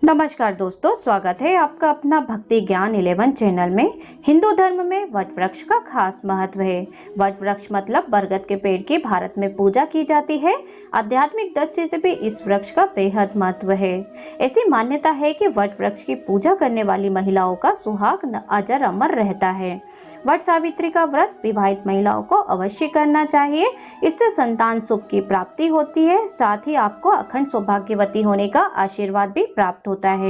नमस्कार दोस्तों, स्वागत है आपका अपना भक्ति ज्ञान 11 चैनल में। हिंदू धर्म में वट वृक्ष का खास महत्व है। वट वृक्ष मतलब बरगद के पेड़ की भारत में पूजा की जाती है। आध्यात्मिक दृष्टि से भी इस वृक्ष का बेहद महत्व है। ऐसी मान्यता है कि वट वृक्ष की पूजा करने वाली महिलाओं का सुहाग अजर अमर रहता है। वट सावित्री का व्रत विवाहित महिलाओं को अवश्य करना चाहिए। इससे संतान सुख की प्राप्ति होती है, साथ ही आपको अखंड सौभाग्यवती होने का आशीर्वाद भी प्राप्त होता है।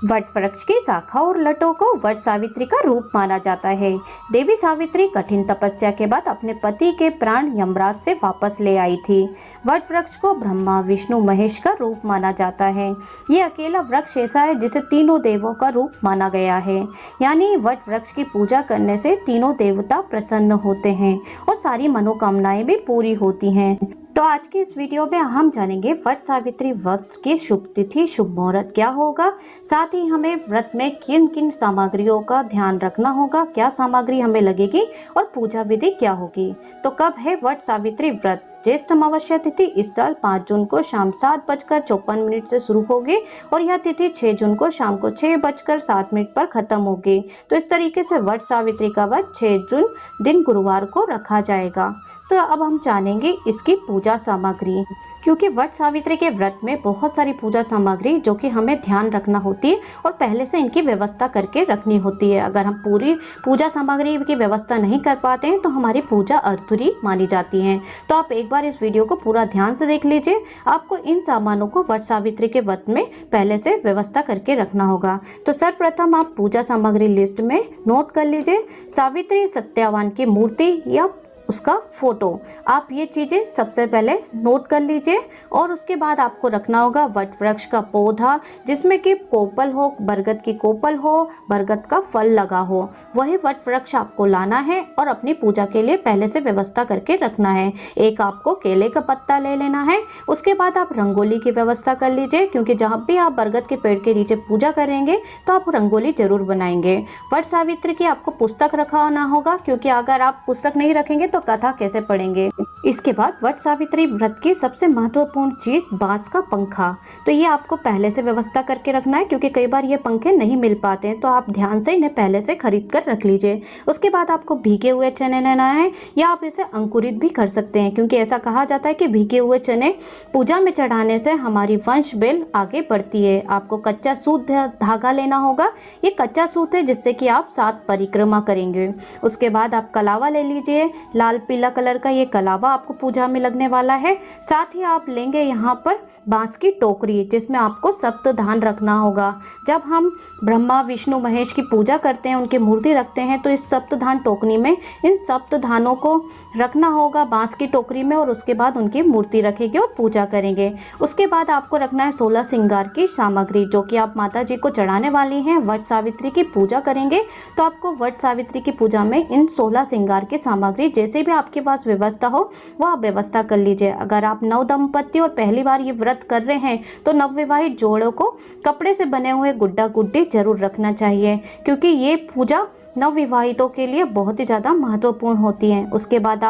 वट वृक्ष की शाखा और लटों को वट सावित्री का रूप माना जाता है। देवी सावित्री कठिन तपस्या के बाद अपने पति के प्राण यमराज से वापस ले आई थी। वट वृक्ष को ब्रह्मा विष्णु महेश का रूप माना जाता है। ये अकेला वृक्ष ऐसा है जिसे तीनों देवों का रूप माना गया है। यानी वट वृक्ष की पूजा करने से तीनों देवता प्रसन्न होते हैं और सारी मनोकामनाएं भी पूरी होती हैं। तो आज की इस वीडियो में हम जानेंगे वट सावित्री व्रत की शुभ तिथि, शुभ मुहूर्त क्या होगा, साथ ही हमें व्रत में किन किन सामग्रियों का ध्यान रखना होगा, क्या सामग्री हमें लगेगी और पूजा विधि क्या होगी। तो कब है वट सावित्री व्रत? ज्येष्ठ अमावस्या तिथि इस साल 5 जून को शाम 7:54 से शुरू होगी और यह तिथि 6 जून को शाम को 6:07 पर खत्म होगी। तो इस तरीके से वट सावित्री का व्रत 6 जून दिन गुरुवार को रखा जाएगा। तो अब हम जानेंगे इसकी पूजा सामग्री, क्योंकि वट सावित्री के व्रत में बहुत सारी पूजा सामग्री जो कि हमें ध्यान रखना होती है और पहले से इनकी व्यवस्था करके रखनी होती है। अगर हम पूरी पूजा सामग्री की व्यवस्था नहीं कर पाते हैं तो हमारी पूजा अधूरी मानी जाती है। तो आप एक बार इस वीडियो को पूरा ध्यान से देख लीजिए। आपको इन सामानों को वट सावित्री के व्रत में पहले से व्यवस्था करके रखना होगा। तो सर्वप्रथम आप पूजा सामग्री लिस्ट में नोट कर लीजिए। सावित्री सत्यवान की मूर्ति या उसका फोटो, आप ये चीज़ें सबसे पहले नोट कर लीजिए। और उसके बाद आपको रखना होगा वट वृक्ष का पौधा, जिसमें कि कोपल हो, बरगद की कोपल हो, बरगद का फल लगा हो, वही वट वृक्ष आपको लाना है और अपनी पूजा के लिए पहले से व्यवस्था करके रखना है। एक आपको केले का पत्ता ले लेना है। उसके बाद आप रंगोली की व्यवस्था कर लीजिए, क्योंकि जहाँ भी आप बरगद के पेड़ के नीचे पूजा करेंगे तो आप रंगोली जरूर बनाएंगे। वट सावित्री की आपको पुस्तक रखवाना होगा, क्योंकि अगर आप पुस्तक नहीं रखेंगे तो कथा कैसे पढ़ेंगे। इसके बाद वट सावित्री व्रत की सबसे महत्वपूर्ण चीज बांस का पंखा। तो ये आपको पहले से व्यवस्था करके रखना है, क्योंकि कई बार ये पंखे नहीं मिल पाते हैं, तो आप ध्यान से इन्हें पहले से खरीद कर रख लीजिए। उसके बाद आपको भीगे हुए चने लेना है, या आप इसे अंकुरित भी कर सकते हैं, क्योंकि ऐसा कहा जाता है कि भीगे हुए चने पूजा में चढ़ाने से हमारी वंश बेल आगे बढ़ती है। आपको कच्चा सूत धागा लेना होगा। ये कच्चा सूत है जिससे कि आप 7 परिक्रमा करेंगे। उसके बाद आप कलावा ले लीजिए, लाल पीला कलर का ये कलावा आपको पूजा में लगने वाला है। साथ ही आप लेंगे यहाँ पर बांस की टोकरी, जिसमें आपको सप्तधान रखना होगा। जब हम ब्रह्मा विष्णु महेश की पूजा करते हैं, उनकी मूर्ति रखते हैं, तो इस सप्तधान टोकरी में इन सप्तधानों को रखना होगा बांस की टोकरी में, और उसके बाद उनकी मूर्ति रखेंगे और पूजा करेंगे। उसके बाद आपको रखना है 16 श्रृंगार की सामग्री, जो कि आप माता जी को चढ़ाने वाली हैं। वट सावित्री की पूजा करेंगे तो आपको वट सावित्री की पूजा में इन 16 श्रृंगार की सामग्री जैसे भी आपके पास व्यवस्था हो वो आप व्यवस्था कर लीजिए। अगर आप नव दंपति और पहली बार ये व्रत कर रहे हैं तो नवविवाहित जोड़ों को कपड़े से बने हुए गुड्डा गुड्डी जरूर रखना चाहिए, क्योंकि ये पूजा नवविवाहितों के लिए बहुत ही ज़्यादा महत्वपूर्ण होती है। उसके बाद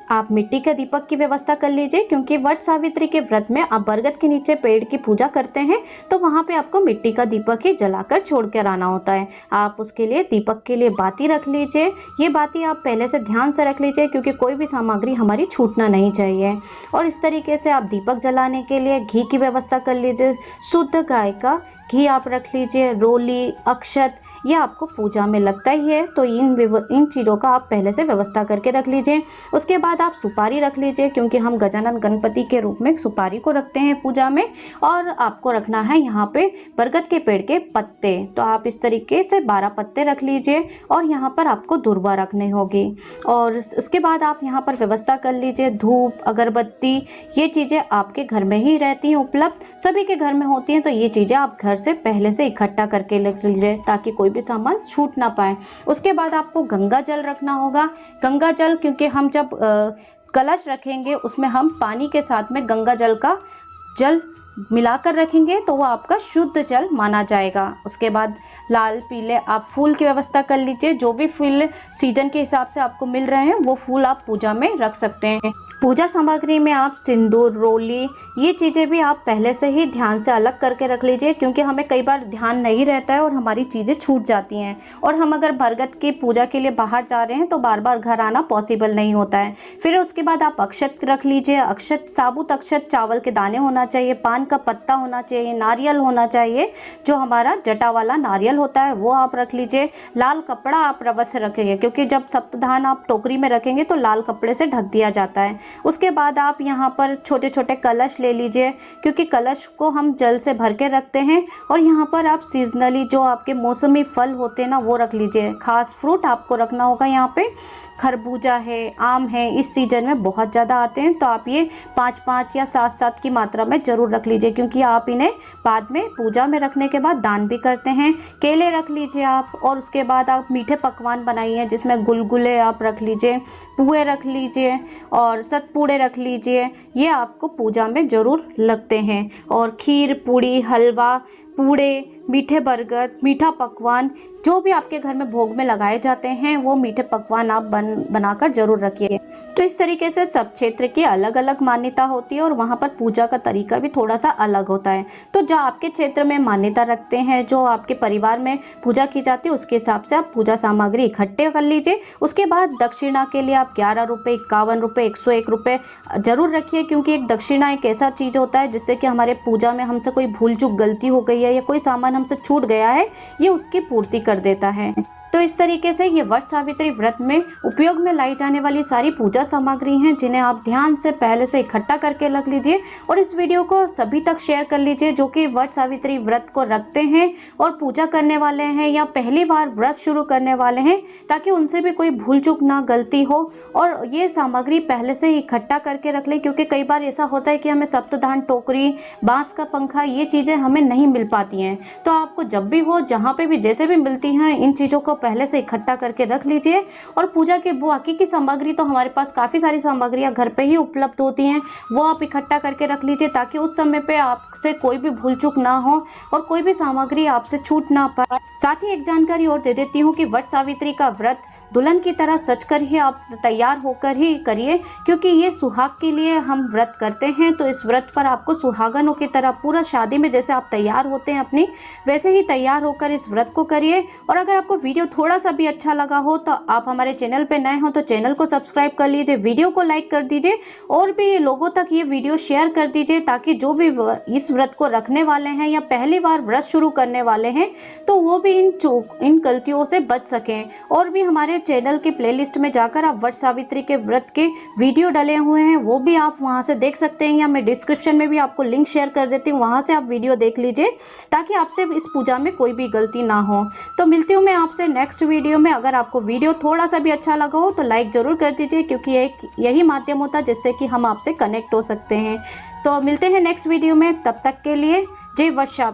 आप मिट्टी के दीपक की व्यवस्था कर लीजिए, क्योंकि वट सावित्री के व्रत में आप बरगद के नीचे पेड़ की पूजा करते हैं तो वहाँ पे आपको मिट्टी का दीपक ही जलाकर छोड़ कर आना होता है। आप उसके लिए दीपक के लिए बाती रख लीजिए। ये बाती आप पहले से ध्यान से रख लीजिए, क्योंकि कोई भी सामग्री हमारी छूटना नहीं चाहिए। और इस तरीके से आप दीपक जलाने के लिए घी की व्यवस्था कर लीजिए। शुद्ध गाय का घी आप रख लीजिए। रोली, अक्षत, ये आपको पूजा में लगता ही है, तो इन चीज़ों का आप पहले से व्यवस्था करके रख लीजिए। उसके बाद आप सुपारी रख लीजिए, क्योंकि हम गजानन गणपति के रूप में सुपारी को रखते हैं पूजा में। और आपको रखना है यहाँ पे बरगद के पेड़ के पत्ते, तो आप इस तरीके से 12 पत्ते रख लीजिए। और यहाँ पर आपको दुर्वा रखनी होगी। और उसके बाद आप यहाँ पर व्यवस्था कर लीजिए धूप, अगरबत्ती, ये चीज़ें आपके घर में ही रहती हैं उपलब्ध, सभी के घर में होती हैं, तो ये चीज़ें आप घर से पहले से इकट्ठा करके रख लीजिए ताकि कोई भी सामान छूट ना पाए। उसके बाद आपको गंगा जल रखना होगा। गंगा जल, क्योंकि हम जब कलश रखेंगे उसमें हम पानी के साथ में गंगा जल का जल मिलाकर रखेंगे तो वो आपका शुद्ध जल माना जाएगा। उसके बाद लाल पीले आप फूल की व्यवस्था कर लीजिए। जो भी फूल सीजन के हिसाब से आपको मिल रहे हैं वो फूल आप पूजा में रख सकते हैं। पूजा सामग्री में आप सिंदूर, रोली, ये चीज़ें भी आप पहले से ही ध्यान से अलग करके रख लीजिए, क्योंकि हमें कई बार ध्यान नहीं रहता है और हमारी चीज़ें छूट जाती हैं, और हम अगर बरगद की पूजा के लिए बाहर जा रहे हैं तो बार बार घर आना पॉसिबल नहीं होता है। फिर उसके बाद आप अक्षत रख लीजिए। अक्षत, साबुत अक्षत, चावल के दाने होना चाहिए, पान का पत्ता होना चाहिए, नारियल होना चाहिए, जो हमारा जटा वाला नारियल होता है वो आप रख लीजिए। लाल कपड़ा आप अवश्य रखिए, क्योंकि जब सप्तधान आप टोकरी में रखेंगे तो लाल कपड़े से ढक दिया जाता है। उसके बाद आप यहाँ पर छोटे छोटे कलश ले लीजिए, क्योंकि कलश को हम जल से भर के रखते हैं। और यहाँ पर आप सीजनली जो आपके मौसमी फल होते हैं ना वो रख लीजिए। खास फ्रूट आपको रखना होगा। यहाँ पे खरबूजा है, आम है, इस सीजन में बहुत ज़्यादा आते हैं, तो आप ये 5-5 या 7-7 की मात्रा में ज़रूर रख लीजिए, क्योंकि आप इन्हें बाद में पूजा में रखने के बाद दान भी करते हैं। केले रख लीजिए आप। और उसके बाद आप मीठे पकवान बनाइए, जिसमें गुलगुले आप रख लीजिए, पुए रख लीजिए और सतपूड़े रख लीजिए। ये आपको पूजा में ज़रूर लगते हैं। और खीर, पूड़ी, हलवा, पूड़े, मीठे बरगद, मीठा पकवान, जो भी आपके घर में भोग में लगाए जाते हैं वो मीठे पकवान आप बनाकर जरूर रखिए। तो इस तरीके से सब क्षेत्र की अलग अलग मान्यता होती है और वहाँ पर पूजा का तरीका भी थोड़ा सा अलग होता है। तो जो आपके क्षेत्र में मान्यता रखते हैं, जो आपके परिवार में पूजा की जाती है, उसके हिसाब से आप पूजा सामग्री इकट्ठे कर लीजिए। उसके बाद दक्षिणा के लिए आप 11 रुपये, 51 रुपये, 101 रुपये जरूर रखिए, क्योंकि एक दक्षिणा एक ऐसा चीज़ होता है जिससे कि हमारे पूजा में हमसे कोई भूल चूक गलती हो गई है या कोई सामान हमसे छूट गया है, ये उसकी पूर्ति कर देता है। तो इस तरीके से ये वट सावित्री व्रत में उपयोग में लाई जाने वाली सारी पूजा सामग्री हैं, जिन्हें आप ध्यान से पहले से इकट्ठा करके रख लीजिए और इस वीडियो को सभी तक शेयर कर लीजिए जो कि वट सावित्री व्रत को रखते हैं और पूजा करने वाले हैं या पहली बार व्रत शुरू करने वाले हैं, ताकि उनसे भी कोई भूल चूक ना गलती हो और ये सामग्री पहले से ही इकट्ठा करके रख लें। क्योंकि कई बार ऐसा होता है कि हमें सप्तधान टोकरी, बांस का पंखा, ये चीज़ें हमें नहीं मिल पाती हैं। तो आपको जब भी हो, जहाँ पे भी, जैसे भी मिलती हैं, इन चीज़ों को पहले से इकट्ठा करके रख लीजिए। और पूजा के बाकी की सामग्री तो हमारे पास काफ़ी सारी सामग्रियाँ घर पे ही उपलब्ध होती हैं, वो आप इकट्ठा करके रख लीजिए, ताकि उस समय पे आपसे कोई भी भूल चूक ना हो और कोई भी सामग्री आपसे छूट ना पाए। साथ ही एक जानकारी और दे देती हूँ कि वट सावित्री का व्रत दुल्हन की तरह सज कर ही आप तैयार होकर ही करिए, क्योंकि ये सुहाग के लिए हम व्रत करते हैं। तो इस व्रत पर आपको सुहागनों की तरह पूरा शादी में जैसे आप तैयार होते हैं अपनी, वैसे ही तैयार होकर इस व्रत को करिए। और अगर आपको वीडियो थोड़ा सा भी अच्छा लगा हो तो आप हमारे चैनल पे नए हो तो चैनल को सब्सक्राइब कर लीजिए, वीडियो को लाइक कर दीजिए और भी लोगों तक ये वीडियो शेयर कर दीजिए, ताकि जो भी इस व्रत को रखने वाले हैं या पहली बार व्रत शुरू करने वाले हैं तो वो भी इन गलतियों से बच सकें। और भी हमारे चैनल की प्लेलिस्ट में जाकर आप वट सावित्री के व्रत के वीडियो डले हुए हैं, वो भी आप वहां से देख सकते हैं, या मैं डिस्क्रिप्शन में भी आपको लिंक शेयर कर देती हूँ, वहां से आप वीडियो देख लीजिए, ताकि आपसे इस पूजा में कोई भी गलती ना हो। तो मिलती हूँ मैं आपसे नेक्स्ट वीडियो में। अगर आपको वीडियो थोड़ा सा भी अच्छा लगा हो तो लाइक जरूर कर दीजिए, क्योंकि यही माध्यम होता है जिससे कि हम आपसे कनेक्ट हो सकते हैं। तो मिलते हैं नेक्स्ट वीडियो में, तब तक के लिए जय वट सावित्री।